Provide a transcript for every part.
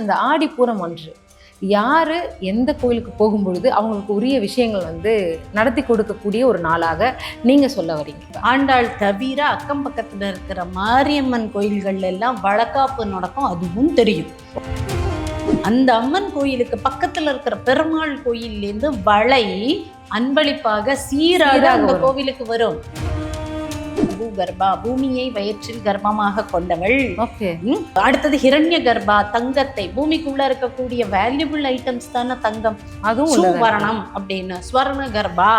இந்த ஆடிப்பூரம் ஒன்று யாரு எந்த கோயிலுக்கு போகும்பொழுது அவங்களுக்கு உரிய விஷயங்கள் நடத்தி கொடுக்கக்கூடிய ஒரு நாளாக நீங்க சொல்ல வரீங்க. ஆண்டாள் தவிர அக்கம் பக்கத்துல இருக்கிற மாரியம்மன் கோயில்கள்ல எல்லாம் வளகாப்பு நடக்கும், அதுவும் தெரியும். அந்த அம்மன் கோயிலுக்கு பக்கத்துல இருக்கிற பெருமாள் கோயில்லேருந்து வளை அன்பளிப்பாக சீராக அந்த கோவிலுக்கு வரும். பூகர்பா, பூமியை வயிற்றில் கர்ப்பமாக கொண்டவள். அடுத்தது ஹிரண்ய கர்ப்பா, தங்கத்தை, பூமிக்குள்ள இருக்கக்கூடிய வேல்யூபிள் ஐட்டம்ஸ் தானே தங்கம், அதுவும் சுவர்ணம் அப்படின்னு ஸ்வர்ண கர்ப்பா.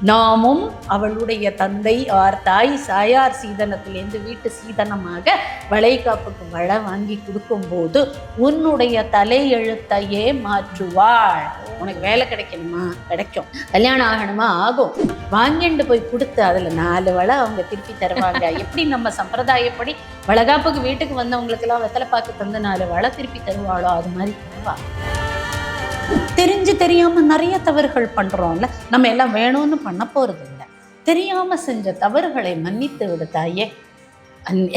நாமும் அவளுடைய தந்தை ஆர் தாய் சாயார் சீதனத்திலேருந்து வீட்டு சீதனமாக வளைகாப்புக்கு வளை வாங்கி கொடுக்கும் போது உன்னுடைய தலை எழுத்தையே மாற்றுவாள். உனக்கு வேலை கிடைக்கணுமா? கிடைக்கும். கல்யாணம் ஆகணுமா? ஆகும். வாங்கிட்டு போய் கொடுத்து அதுல 4 வளை அவங்க திருப்பி தருவாங்க. எப்படி நம்ம சம்பிரதாயப்படி வளகாப்புக்கு வீட்டுக்கு வந்தவங்களுக்கு எல்லாம் வெத்தலை பாக்கு தந்து 4 வளை திருப்பி தருவாளோ அது மாதிரி தருவா. தெரிஞ்சு தெரியாம நிறைய தவறுகள் பண்றோம்ல, நம்ம எல்லாம் வேணும்னு பண்ண போறது இல்லை. தெரியாம செஞ்ச தவறுகளை மன்னித்து விடு தாயே.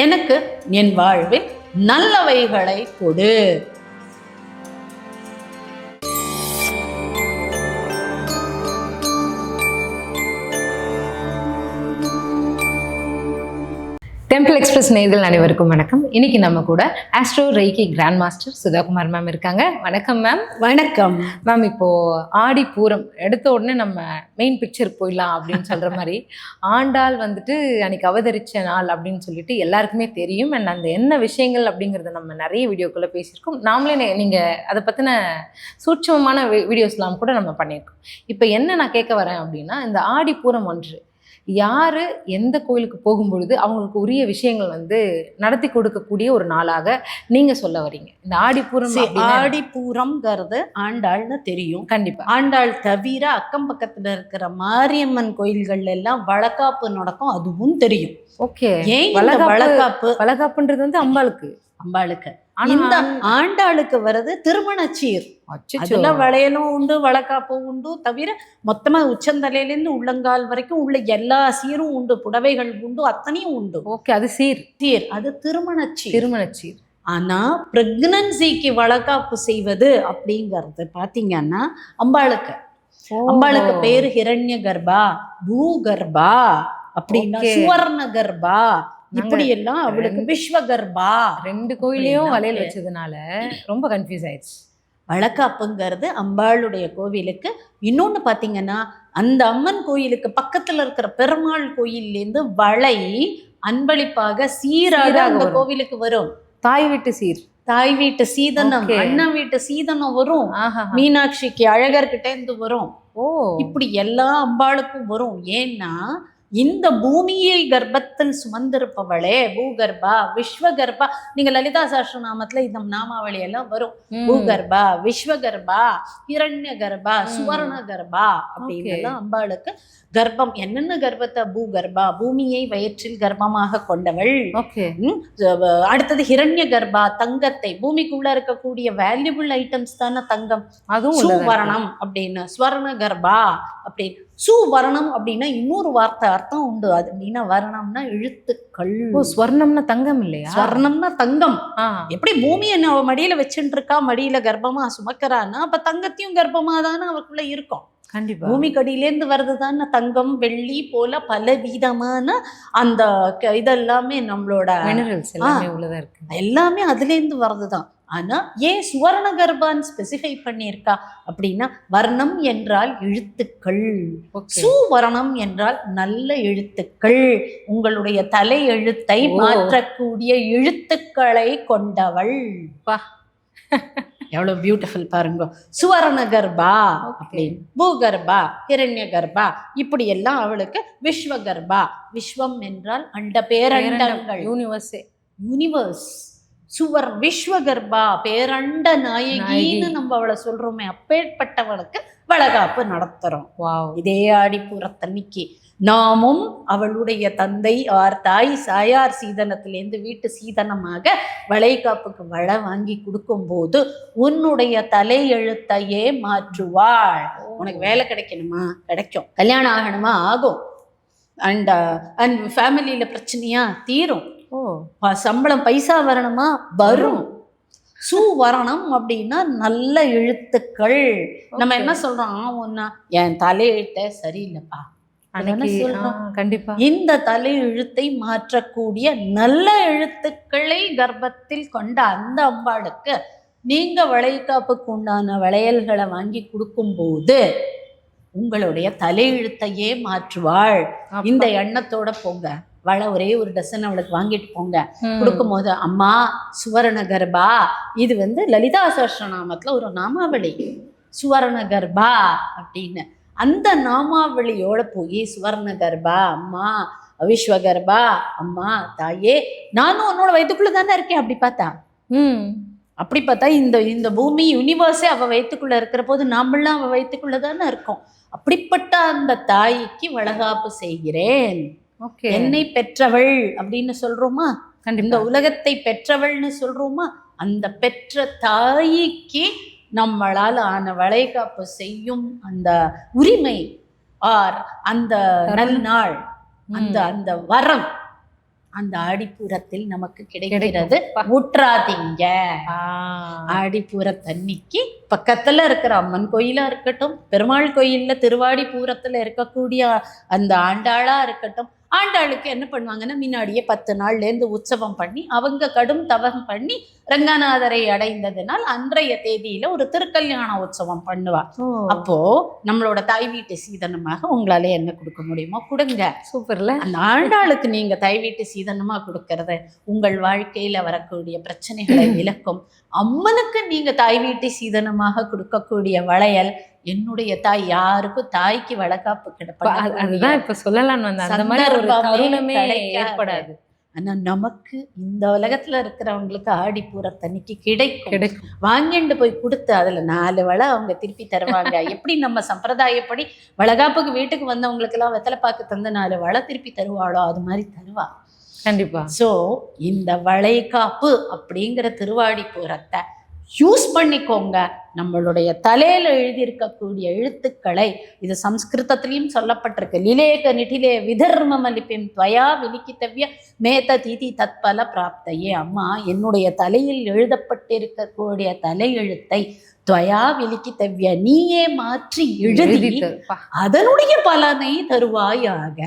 எனக்கு என் வாழ்வில் நல்லவைகளை கொடு. டெம்பிள் எக்ஸ்பிரஸ் நேயர்கள் அனைவருக்கும் வணக்கம். இன்னைக்கு நம்ம கூட astro reiki grand master Sudhakumar ma'am இருக்காங்க. வணக்கம் மேம். வணக்கம் மேம். இப்போ ஆடிப்பூரம் எடுத்த உடனே நம்ம மெயின் பிக்சர் போயிடலாம் அப்படின்னு சொல்ற மாதிரி ஆண்டாள் அன்னைக்கு அவதரிச்ச நாள் அப்படின்னு சொல்லிட்டு எல்லாருக்குமே தெரியும். அண்ட் அந்த என்ன விஷயங்கள் அப்படிங்கிறத நம்ம நிறைய வீடியோக்குள்ள பேசியிருக்கோம். நாமளே நீங்க அதை பத்தின சூட்சமமான வீடியோஸ்லாம் கூட நம்ம பண்ணியிருக்கோம். இப்போ என்ன நான் கேட்க வரேன் அப்படின்னா, இந்த ஆடிப்பூரம் ஒன்று யாரு எந்த கோயிலுக்கு போகும்பொழுது அவங்களுக்கு உரிய விஷயங்கள் நடத்தி கொடுக்கக்கூடிய ஒரு நாளாக நீங்க சொல்ல வரீங்க. இந்த ஆடிப்பூரம், ஆடிப்பூரம்ங்கிறது ஆண்டாள்னு தெரியும். கண்டிப்பா. ஆண்டாள் தவிர அக்கம் பக்கத்துல இருக்கிற மாரியம்மன் கோயில்கள்ல எல்லாம் வளகாப்பு நடக்கும், அதுவும் தெரியும். ஓகே. ஏன் வளகாப்புன்றது அம்பாளுக்கு இந்த ஆண்டாளுக்கு வர்றது திருமணச்சீர். அதுல வளையலும் உண்டு, வளகாப்பும் உண்டு. தவிர மொத்தமா உச்சந்தலையிலேருந்து உள்ளங்கால் வரைக்கும் உள்ள எல்லா சீரும் உண்டு, புடவைகள் உண்டு, அத்தனையும் உண்டு. ஓகே. அது சீர், அது திருமணச்சீர். ஆனா பிரெக்னன்சிக்கு வளகாப்பு செய்வது அப்படிங்கறது பாத்தீங்கன்னா அம்பாளுக்கு பேரு ஹிரண்ய கர்ப்பா, பூகர்பா அப்படின்னா சுவர்ண கர்ப்பா, இப்படி எல்லாம் அவளுக்கு விஸ்வகர்பா. 2 கோயிலையும் வளையல் வச்சதுனால ரொம்ப கன்ஃபியூஸ் ஆயிடுச்சு. வளகாப்புங்கிறது அம்பாளுடைய கோவிலுக்கு. இன்னொன்னு பாத்தீங்கன்னா, அந்த அம்மன் கோயிலுக்கு பக்கத்துல இருக்கிற பெருமாள் கோயில்லேருந்து வளை அன்பளிப்பாக சீராக அந்த கோவிலுக்கு வரும். தாய் வீட்டு சீதனம், அண்ணன் வீட்டு சீதனம் வரும். மீனாட்சிக்கு அழகர்கிட்ட இருந்து வரும். இப்படி எல்லா அம்பாளுக்கும் வரும். ஏன்னா இந்த பூமியை கர்ப்பத்தில் சுமந்திருப்பவளே பூகர்பா, விஸ்வகர்பா. நீங்க லலிதா சஹஸ்ரநாமத்துல இந்த நாமாவளி எல்லாம் வரும். பூகர்பா, விஸ்வகர்பா, ஹிரண்ய கர்ப்பா, சுவர்ண கர்ப்பா அப்படின்னு எல்லாம் அம்பாளுக்கு கர்ப்பம். என்னென்ன கர்ப்பத்தை? பூகர்பா, பூமியை வயிற்றில் கர்ப்பமாக கொண்டவள். அடுத்தது ஹிரண்ய கர்ப்பா, தங்கத்தை, பூமிக்குள்ள இருக்கக்கூடிய வேல்யூபிள் ஐட்டம்ஸ் தானே தங்கம், அதுவும் சுவர்ணம் அப்படின்னு ஸ்வர்ண கர்ப்பா அப்படின்னு. சுவர்ணம் அப்படின்னா இன்னொரு வார்த்தை அர்த்தம் உண்டு. அது அப்படின்னா வர்ணம்னா எழுத்துக்கள். ஸ்வர்ணம்னா தங்கம் இல்லையா? ஸ்வர்ணம்னா தங்கம். எப்படி பூமியை மடியில வச்சுட்டு இருக்கா, மடியில கர்ப்பமா சுமக்கிறான்னா அப்ப தங்கத்தையும் கர்ப்பமா தானே அவருக்குள்ள இருக்கும். கண்டிப்பா. பூமிக்கடியிலேருந்து வர்றதுதானே தங்கம், வெள்ளி போல பல விதமான அந்த இதெல்லாமே நம்மளோட மினரல்ஸ் எல்லாமே அதுல இருந்து வர்றதுதான். ஆனா ஏன் சுவர்ண கர்ப்பான்னு ஸ்பெசிஃபை பண்ணியிருக்கா அப்படின்னா, வர்ணம் என்றால் எழுத்துக்கள், சுவர்ணம் என்றால் நல்ல எழுத்துக்கள், உங்களுடைய தலை எழுத்தை மாற்றக்கூடிய எழுத்துக்களை கொண்டவள். எவ்வளவு பியூட்டிஃபுல் பாருங்க. சுவர்ண கர்ப்பா அப்படின்னு, பூகர்பா, ஹிரண்ய கர்ப்பா, இப்படி எல்லாம் அவளுக்கு விஸ்வகர்ப்பா. விஸ்வம் என்றால் அண்ட பேரண்டங்கள், யூனிவர்ஸ். விஸ்வகர்ப்பா பேரண்ட நாயகின்னு நம்ம அவளை சொல்றோமே, அப்பேற்பட்டவளுக்கு வளகாப்பு நடத்துறோம். இதே ஆடிப்பூரத்தன்னைக்கு நாமும் அவளுடைய தந்தை ஆர் தாய் சாயார் சீதனத்திலேருந்து வீட்டு சீதனமாக வளைகாப்புக்கு வளை வாங்கி கொடுக்கும் போது உன்னுடைய தலை எழுத்தையே மாற்றுவாள். உனக்கு வேலை கிடைக்கணுமா? கிடைக்கும். கல்யாணம் ஆகணுமா? ஆகும். அண்ட் ஃபேமிலியில பிரச்சனையா? தீரும். சம்பளம் பைசா வரணுமா? வரும். சுவரணம் அப்படின்னா நல்ல எழுத்துக்கள். நம்ம என்ன சொல்றோம், ஒன்னா என் தலையெழுத்த சரியில்லைப்பா சொல்றோம். கண்டிப்பா இந்த தலையெழுத்தை மாற்றக்கூடிய நல்ல எழுத்துக்களை கர்ப்பத்தில் கொண்ட அந்த அம்பாளுக்கு நீங்க வளைகாப்புக்கு உண்டான வளையல்களை வாங்கி கொடுக்கும் போது உங்களுடைய தலையெழுத்தையே மாற்றுவாள். இந்த எண்ணத்தோட போங்க. ஒரே ஒரு டசன் அவளுக்கு வாங்கிட்டு போங்க. கொடுக்கும் போது அம்மா சுவர்ண கர்ப்பா, இது லலிதா சஹஸ்ரநாமத்துல ஒரு நாமாவளி, சுவர்ண கர்ப்பா அப்படின்னு. அந்த நாமாவளியோட போய் சுவர்ண கர்ப்பா அம்மா, அவிஸ்வ கர்ப்பா அம்மா தாயே, நானும் உன்னோட வயிற்றுக்குள்ள தானே இருக்கேன். அப்படி பார்த்தா இந்த பூமி யூனிவர்ஸே அவ வயிற்றுக்குள்ள இருக்கிற போது நாமெல்லாம் அவ வயிற்றுக்குள்ள தானே இருக்கோம். அப்படிப்பட்ட அந்த தாய்க்கு வளகாப்பு செய்கிறேன். என்னை பெற்றவள் அப்படின்னு சொல்றோமா, இந்த உலகத்தை பெற்றவள்னு சொல்றோமா, அந்த பெற்ற தாய்க்கு நம்மளால் ஆன வளைகாப்பு செய்யும் அந்த உரிமை ஆர் அந்த நல்நாள், அந்த வரம் அந்த ஆடிப்பூரத்தில் நமக்கு கிடைக்கிறது. ஊற்றாதீங்க. ஆடிப்பூரத்தன்னைக்கு பக்கத்துல இருக்கிற அம்மன் கோயிலா இருக்கட்டும், பெருமாள் கோயில்ல திருவாடிப்பூரத்துல இருக்கக்கூடிய அந்த ஆண்டாளா இருக்கட்டும், ஆண்டாளுக்கு என்ன பண்ணுவாங்கன்னா முன்னாடியே 10 நாள்லேருந்து உற்சவம் பண்ணி அவங்க கடும் தவம் பண்ணி ரங்கநாதரை அடைந்ததுனால் அன்றைய தேதியில ஒரு திருக்கல்யாண உற்சவம் பண்ணுவா. அப்போ நம்மளோட தாய் வீட்டு சீதனமாக உங்களால என்ன கொடுக்க முடியுமோ கொடுங்க. சூப்பர்ல. அந்த ஆண்டாளுக்கு நீங்க தாய் வீட்டு சீதனமா கொடுக்கறது உங்கள் வாழ்க்கையில வரக்கூடிய பிரச்சனைகளை விளக்கும். அம்மனுக்கு நீங்க தாய் வீட்டு சீதனமாக கொடுக்கக்கூடிய வளையல், என்னுடைய தாய் யாருக்கும் தாய்க்கு வளகாப்பு அதுதான் இப்ப சொல்லலாம்னு வந்தேன். அந்த மாதிரி ஒரு தருணமே ஏற்படாது. ஆனா நமக்கு இந்த உலகத்துல இருக்கிறவங்களுக்கு ஆடிப்பூரத்தன்னைக்கு கிடைக்கும். வாங்கிட்டு போய் கொடுத்து அதுல 4 வளை அவங்க திருப்பி தருவாங்க. எப்படி நம்ம சம்பிரதாயப்படி வளகாப்புக்கு வீட்டுக்கு வந்தவங்களுக்கு எல்லாம் வெத்தலை பாக்கு தந்து 4 வளை திருப்பி தருவாளோ அது மாதிரி தருவா. கண்டிப்பா. சோ இந்த வளைகாப்பு அப்படிங்கிற திருவாடிப்பூரத்தை யூஸ் பண்ணிக்கோங்க. நம்மளுடைய தலையில எழுதியிருக்கக்கூடிய எழுத்துக்களை, இது சம்ஸ்கிருதத்திலையும் சொல்லப்பட்டிருக்கு, லிலேக நிட்டிலே விதர்ம லிபிம் துவயா விலிக்கித்தவ்ய மேத தீதி தத்பல பிராப்தையே. அம்மா என்னுடைய தலையில் எழுதப்பட்டிருக்கக்கூடிய தலையெழுத்தை துவயா விலிக்கித்தவ்ய நீயே மாற்றி எழுதி அதனுடைய பலனை தருவாயாக.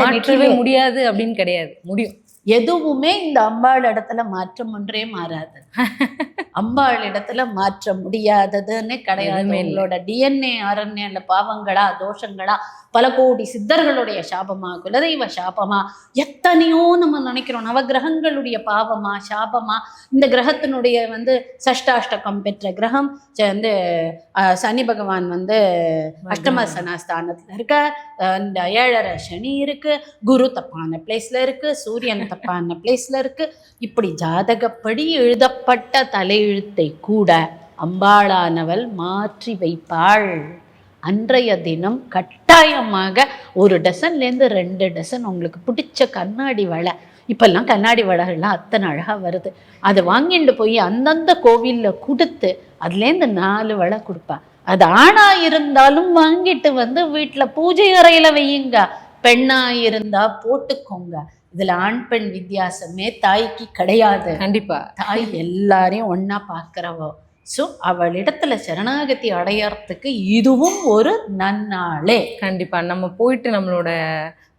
மாற்றவே முடியாது அப்படின்னு கிடையாது, முடியும். எதுவுமே இந்த அம்பாள் இடத்துல மாற்றம் ஒன்றே மாறாது. அம்பாள் இடத்துல மாற்ற முடியாததுன்னு கிடையாது. உங்களோட டிஎன்ஏ ஆர்என்ஏல பாவங்களா தோஷங்களா, பல கோடி சித்தர்களுடைய சாபமா, குலதெய்வ சாபமா, எத்தனையோ நம்ம நினைக்கிறோம். நவகிரகங்களுடைய பாவமா சாபமா, இந்த கிரகத்தினுடைய சஷ்டாஷ்டகம் பெற்ற கிரகம் சனி பகவான் அஷ்டமசனஸ்தானத்துல இருக்க, இந்த 7.5 சனி இருக்கு, குரு தப்பான பிளேஸ்ல இருக்கு, சூரியன் தப்பான பிளேஸ்ல இருக்கு. இப்படி ஜாதகப்படி எழுதப்பட்ட தலையெழுத்தை கூட அம்பாளானவள் மாற்றி வைப்பாள். அன்றைய தினம் கட்டாயமாக 1 டசன்லேருந்து 2 டசன் உங்களுக்கு பிடிச்ச கண்ணாடி வளை, இப்பெல்லாம் கண்ணாடி வளைகள்லாம் அத்தனை அழகாக வருது, அதை வாங்கிட்டு போய் அந்தந்த கோவிலில் கொடுத்து அதுலேருந்து 4 வளை கொடுப்பா. அது ஆணா இருந்தாலும் வாங்கிட்டு வீட்டில் பூஜை அறையில் வையுங்க, பெண்ணா இருந்தா போட்டுக்கோங்க. இதுல ஆண் பெண் வித்தியாசமே தாய்க்கு கிடையாது. கண்டிப்பா தாய் எல்லாரையும் ஒன்னா பார்க்கிறவோ. ஸோ அவளிடத்துல சரணாகதி அடையறதுக்கு இதுவும் ஒரு நன்னாளே. கண்டிப்பா நம்ம போயிட்டு நம்மளோட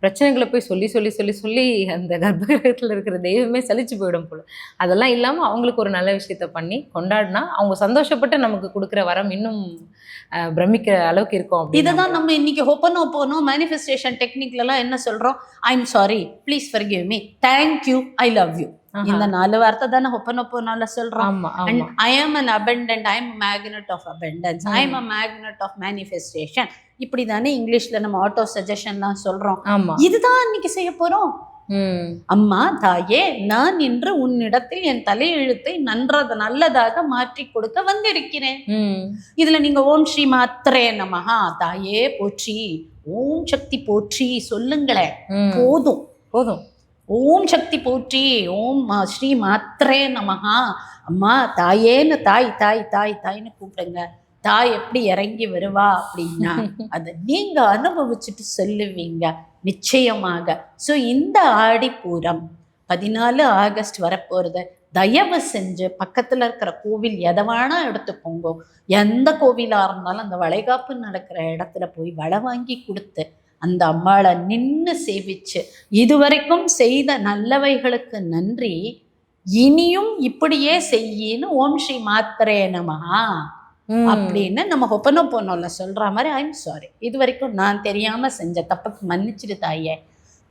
பிரச்சனைகளை போய் சொல்லி சொல்லி சொல்லி சொல்லி அந்த கர்ப்பகிரகத்தில் இருக்கிற தெய்வமே சலிச்சு போயிடும் போல. அதெல்லாம் இல்லாமல் அவங்களுக்கு ஒரு நல்ல விஷயத்த பண்ணி கொண்டாடினா அவங்க சந்தோஷப்பட்டு நமக்கு கொடுக்குற வரம் இன்னும் பிரமிக்கிற அளவுக்கு இருக்கும். இதுதான் நம்ம இன்னைக்கு ஹோப்பனோபோனோ மேனிஃபெஸ்டேஷன் டெக்னிக்லாம் என்ன சொல்றோம், I am sorry, please forgive me, thank you, I love you. இந்த 4 வார்த்தை தானே ஹோப்பனோபோனால சொல்றோம். ஐ ஆம் an abundant, I am a magnet of abundance, I am a magnet of manifestation. இப்படி தானே இங்கிலீஷ்ல நம்ம ஆட்டோ சஜஷன்லாம் சொல்றோம். இதுதான் இன்னைக்கு செய்ய போறோம். அம்மா தாயே, நான் இன்று உன்னிடத்தில் என் தலையெழுத்தை நல்லதாக மாற்றி கொடுக்க வந்திருக்கிறேன். இதுல நீங்க ஓம் ஸ்ரீ மாத்ரே நமஹா, தாயே போற்றி, ஓம் சக்தி போற்றி சொல்லுங்களேன், போதும் போதும். ஓம் சக்தி போற்றி, ஓம் ஸ்ரீ மாத்ரே நமஹா. அம்மா தாயேன்னு தாய் தாய் தாய் தாய்ன்னு கூப்பிடுங்க. தாய் எப்படி இறங்கி வருவா அப்படின்னா அதை நீங்க அனுபவிச்சுட்டு சொல்லுவீங்க நிச்சயமாக. ஸோ இந்த ஆடிப்பூரம் 14 ஆகஸ்ட் வரப்போறது. தயவு செஞ்சு பக்கத்துல இருக்கிற கோவில் எதை வேணா எடுத்துக்கோங்க, எந்த கோவிலா இருந்தாலும் அந்த வளைகாப்பு நடக்கிற இடத்துல போய் வளை வாங்கி கொடுத்து அந்த அம்பாளை நின்று சேவிச்சு இதுவரைக்கும் செய்த நல்லவைகளுக்கு நன்றி, இனியும் இப்படியே செய்யின்னு ஓம் ஸ்ரீ மாத்திரே நமஹா அப்படின்னு நம்ம ஹொப்பனோபோனோல சொல்ற மாதிரி ஐம் சாரி, இது வரைக்கும் நான் தெரியாம செஞ்ச தப்புக்கு மன்னிச்சிடு தாயே.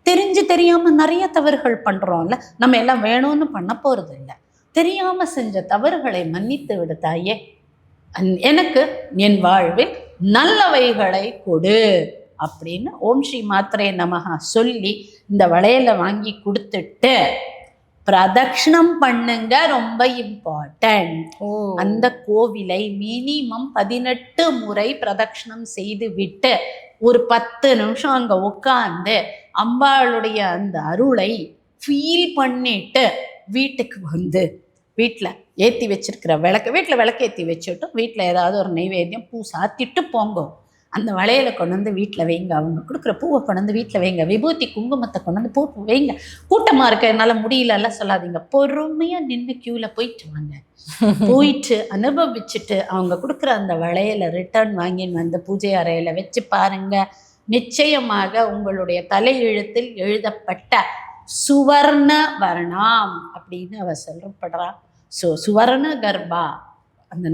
தெரிஞ்சு தெரியாம நிறைய தவறுகள் பண்றோம்ல, நம்ம எல்லாம் வேணும்னு பண்ண போறது இல்லை. தெரியாம செஞ்ச தவறுகளை மன்னித்து விடு தாயே, எனக்கு என் வாழ்வில் நல்லவைகளை கொடு அப்படின்னு ஓம் ஸ்ரீ மாத்திரே நமஹா சொல்லி இந்த வளையலை வாங்கி கொடுத்துட்டு பிரதட்சணம் பண்ணுங்க. ரொம்ப இம்பார்ட்டன்ட். அந்த கோவிலை மினிமம் 18 முறை பிரதட்சணம் செய்து விட்டு ஒரு 10 நிமிஷம் அங்க உட்கார்ந்து அம்பாளுடைய அந்த அருளை ஃபீல் பண்ணிட்டு வீட்டுக்கு வந்து வீட்டில் ஏற்றி வச்சிருக்கிற வீட்டில் விளக்கு ஏற்றி வச்சுட்டு வீட்டில் ஏதாவது ஒரு நைவேத்தியம் பூ சாத்திட்டு போங்க. அந்த வளையலை கொண்டு வந்து வீட்டில் வைங்க, அவங்க கொடுக்குற பூவை கொண்டு வந்து வீட்டில் வைங்க, விபூதி குங்குமத்தை கொண்டு வந்து பூ வைங்க. கூட்டமாக இருக்க என்னால் முடியலல்லாம் சொல்லாதீங்க, பொறுமையாக நின்று க்யூவில் போயிட்டு வாங்க. போயிட்டு அனுபவிச்சுட்டு அவங்க கொடுக்குற அந்த வளையலை ரிட்டர்ன் வாங்கின்னு வந்து பூஜை அறையில் வச்சு பாருங்க. நிச்சயமாக உங்களுடைய தலையெழுத்தில் எழுதப்பட்ட சுவர்ண வர்ணம் அப்படின்னு அவ சொல்லப்படுறா. ஸோ சுவர்ண கர்ப்பா, அந்த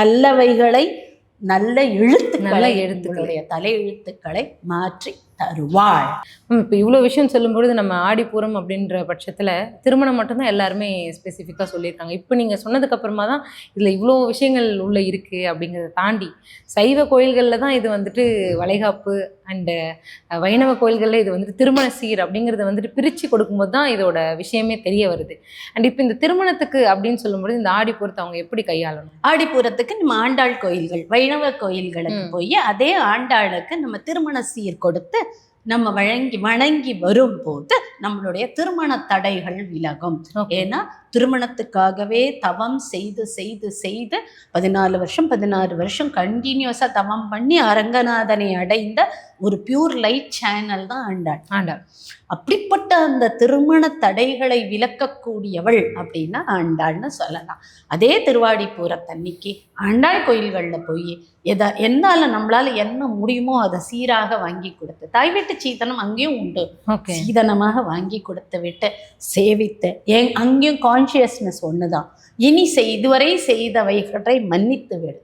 நல்லவைகளை நல்ல எழுத்துக்களுடைய தலை எழுத்துக்களை மாற்றி தருவாள். இப்போ இவ்வளோ விஷயம் சொல்லும்பொழுது நம்ம ஆடிப்பூரம் அப்படின்ற பட்சத்தில் திருமணம் மட்டும்தான் எல்லாருமே ஸ்பெசிஃபிக்காக சொல்லியிருக்காங்க. இப்போ நீங்கள் சொன்னதுக்கு அப்புறமா தான் இதில் இவ்வளோ விஷயங்கள் உள்ள இருக்குது அப்படிங்கிறத தாண்டி சைவ கோயில்களில் தான் இது வந்துட்டு வளைகாப்பு அண்டு வைணவ கோயில்களில் இது வந்துட்டு திருமண சீர் அப்படிங்கிறத வந்துட்டு பிரித்து கொடுக்கும்போது தான் இதோட விஷயமே தெரிய வருது. அண்ட் இப்போ இந்த திருமணத்துக்கு அப்படின்னு சொல்லும்போது இந்த ஆடிப்பூரத்தை அவங்க எப்படி கையாளணும்? ஆடிப்பூரத்துக்கு நம்ம ஆண்டாள் கோயில்கள் வைணவ கோயில்களுக்கு போய் அதே ஆண்டாளுக்கு நம்ம திருமண சீர் கொடுத்து நம்ம வணங்கி வரும்போது நம்மளுடைய திருமண தடைகள் விலகும். ஏன்னா திருமணத்துக்காகவே தவம் செய்து செய்து செய்து 16 வருஷம் கண்டினியூஸா தவம் பண்ணி அரங்கநாதனை அடைந்த ஒரு பியூர் லைட் சேனல் தான் ஆண்டாள். அப்படிப்பட்ட அந்த திருமண தடைகளை விலக்கக்கூடியவள் அப்படின்னா ஆண்டாள்னு சொல்லலாம். அதே திருவாடிப்பூரத்தன்னைக்கு ஆண்டாள் கோயில்களில் போய் என்னால நம்மளால என்ன முடியுமோ அதை சீராக வாங்கி கொடுத்து, தாய் வீட்டு சீதனம் அங்கேயும் உண்டு, சீதனமாக வாங்கி கொடுத்து விட்டு சேவித்து அங்கேயும் கான்சியஸ்னஸ் ஒண்ணுதான். இனி இதுவரை செய்தவைகளை மன்னித்து விடு,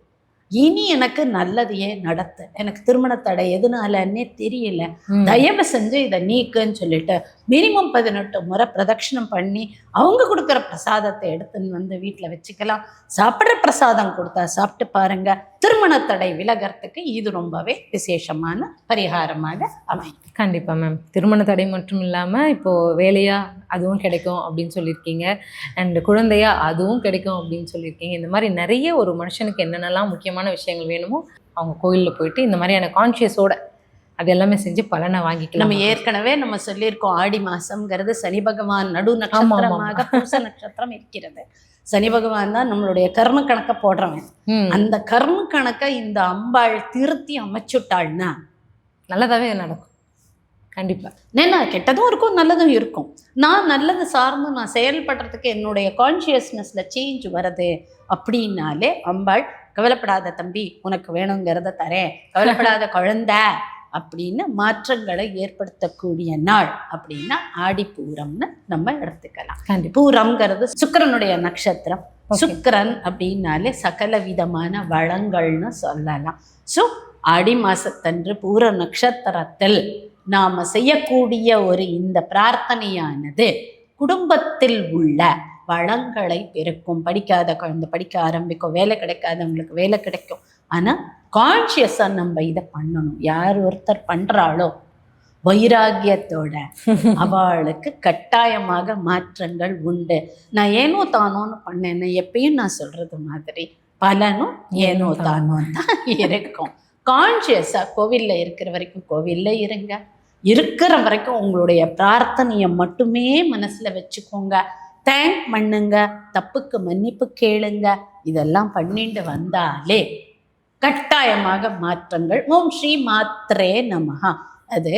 இனி எனக்கு நல்லதையே நடத்து, எனக்கு திருமண தடை எதுனாலன்னே தெரியல, தயவு செஞ்சு இதை நீக்குன்னு சொல்லிட்டு மினிமம் 18 முறை பிரதட்சணம் பண்ணி அவங்க கொடுக்குற பிரசாதத்தை எடுத்துன்னு வந்து வீட்டில் வச்சுக்கலாம். சாப்பிட்ற பிரசாதம் கொடுத்தா சாப்பிட்டு பாருங்க, திருமண தடை விலகிறதுக்கு இது ரொம்பவே விசேஷமான பரிகாரமாக அமையும். கண்டிப்பாக மேம். திருமண தடை மட்டும் இல்லாமல் இப்போது வேலையா அதுவும் கிடைக்கும் அப்படின்னு சொல்லியிருக்கீங்க, அண்ட் குழந்தையா அதுவும் கிடைக்கும் அப்படின்னு சொல்லியிருக்கீங்க. இந்த மாதிரி நிறைய ஒரு மனுஷனுக்கு என்னென்னலாம் முக்கியமான விஷயங்கள் வேணுமோ அவங்க கோயிலில் போயிட்டு இந்த மாதிரியான கான்ஷியஸோட அது எல்லாமே செஞ்சு பலனை வாங்கிக்கலாம். நம்ம ஏற்கனவே நம்ம சொல்லியிருக்கோம், ஆடி மாசம்ங்கிறது சனி பகவான் நடு நட்சத்திரமாக பூச நட்சத்திரம் இருக்கிறது. சனி பகவான் தான் நம்மளுடைய கர்ம கணக்கை போடுறவன். அந்த கர்ம கணக்கை இந்த அம்பாள் திருத்தி அமைச்சுட்டாள்னா நல்லதாவே நடக்கும். கண்டிப்பா ஏன்னா கெட்டதும் இருக்கும் நல்லதும் இருக்கும். நான் நல்லது சார்ந்து நான் செயல்படுறதுக்கு என்னுடைய கான்சியஸ்னஸ்ல சேஞ்ச் வருது அப்படின்னாலே அம்பாள் கவலைப்படாத தம்பி உனக்கு வேணுங்கிறத தரேன், கவலைப்படாத குழந்தை அப்படின்னு மாற்றங்களை ஏற்படுத்தக்கூடிய நாள் அப்படின்னா ஆடிப்பூரம்னு நம்ம எடுத்துக்கலாம். பூரம்ங்கிறது சுக்கிரனுடைய நட்சத்திரம். சுக்கிரன் அப்படின்னாலே சகல விதமான வளங்கள்னு சொல்லலாம். ஸோ ஆடி மாசத்தன்று பூர நட்சத்திரத்தில் நாம செய்யக்கூடிய ஒரு இந்த பிரார்த்தனையானது குடும்பத்தில் உள்ள வளங்களை பெருக்கும். படிக்காத குழந்தை படிக்க ஆரம்பிக்கும், வேலை கிடைக்காதவங்களுக்கு வேலை கிடைக்கும். ஆனால் கான்ஷியஸாக நம்ம இதை பண்ணணும். யார் ஒருத்தர் பண்ணுறாளோ வைராகியத்தோட அவளுக்கு கட்டாயமாக மாற்றங்கள் உண்டு. நான் ஏனோ தானோன்னு பண்ணேன்னு எப்பயும் நான் சொல்றது மாதிரி பலனும் ஏனோ தானோன்னு தான் இருக்கும். கான்ஷியஸாக கோவிலில் இருக்கிற வரைக்கும் கோவிலில் இருங்க, இருக்கிற வரைக்கும் உங்களுடைய பிரார்த்தனையை மட்டுமே மனசில் வச்சுக்கோங்க. தேங்க் பண்ணுங்க, தப்புக்கு மன்னிப்பு கேளுங்க. இதெல்லாம் பண்ணிட்டு வந்தாலே கட்டாயமாக மாற்றங்கள். ஓம் ஸ்ரீ மாத்திரே நமஹா. அது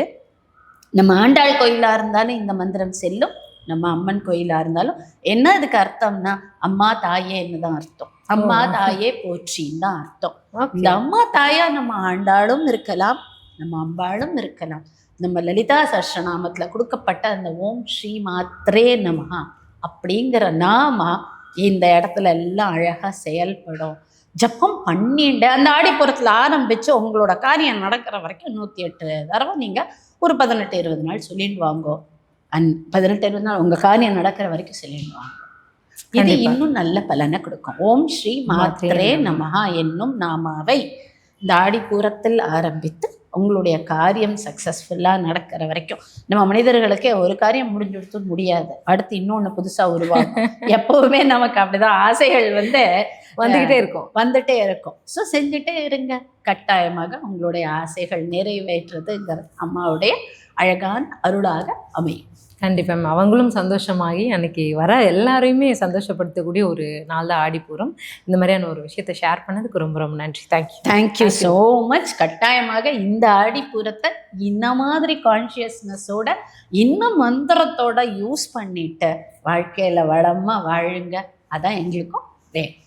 நம்ம ஆண்டாள் கோயிலாக இருந்தாலும் இந்த மந்திரம் செல்லும், நம்ம அம்மன் கோயிலா இருந்தாலும் என்ன அதுக்கு அர்த்தம்னா அம்மா தாயேன்னு தான் அர்த்தம். அம்மா தாயே போற்றின்னு தான் அர்த்தம். இந்த அம்மா தாயா நம்ம ஆண்டாளும் இருக்கலாம், நம்ம அம்பாளும் இருக்கலாம். நம்ம லலிதா சஹஸ்ரநாமத்துல கொடுக்கப்பட்ட அந்த ஓம் ஸ்ரீ மாத்ரே நமஹா அப்படிங்கிற நாமா இந்த இடத்துல எல்லாம் அழகா செயல்படும். ஜப்பம் பண்ணிட்டு அந்த ஆடிப்புறத்துல ஆரம்பிச்சு உங்களோட காரியம் நடக்கிற வரைக்கும் 108 தடவை நீங்க ஒரு 18-20 நாள் சொல்லிட்டு வாங்கோ. 18-20 நாள் உங்க காரியம் நடக்கிற வரைக்கும் சொல்லிட்டு வாங்க. இது இன்னும் நல்ல பலனை கொடுக்கும். ஓம் ஸ்ரீ மாத்ரே நமஹா என்னும் நாமாவை இந்த ஆடிப்பூரத்தில் ஆரம்பித்து உங்களுடைய காரியம் சக்சஸ்ஃபுல்லாக நடக்கிற வரைக்கும், நம்ம மனிதர்களுக்கே ஒரு காரியம் முடிஞ்சுடுத்து முடியாது, அடுத்து இன்னொன்று புதுசாக உருவாகும். எப்போவுமே நமக்கு அப்படிதான் ஆசைகள் வந்துட்டே இருக்கும். ஸோ செஞ்சுட்டே இருங்க. கட்டாயமாக உங்களுடைய ஆசைகள் நிறைவேற்றுறதுங்கிற அம்மாவுடைய அழகான அருளாக அமையும். கண்டிப்பாக அவங்களும் சந்தோஷமாகி அன்னைக்கு வர எல்லாரையுமே சந்தோஷப்படுத்தக்கூடிய ஒரு நாள் தான் ஆடிப்பூரம். இந்த மாதிரியான ஒரு விஷயத்தை ஷேர் பண்ணதுக்கு ரொம்ப ரொம்ப நன்றி. Thank you so much. கட்டாயமாக இந்த ஆடிப்பூரத்தை இந்த மாதிரி கான்ஷியஸ்னஸோட இன்னும் மந்திரத்தோட யூஸ் பண்ணிட்டு வாழ்க்கையில் வளமாக வாழுங்க. அதான் எங்களுக்கும் வேணும்.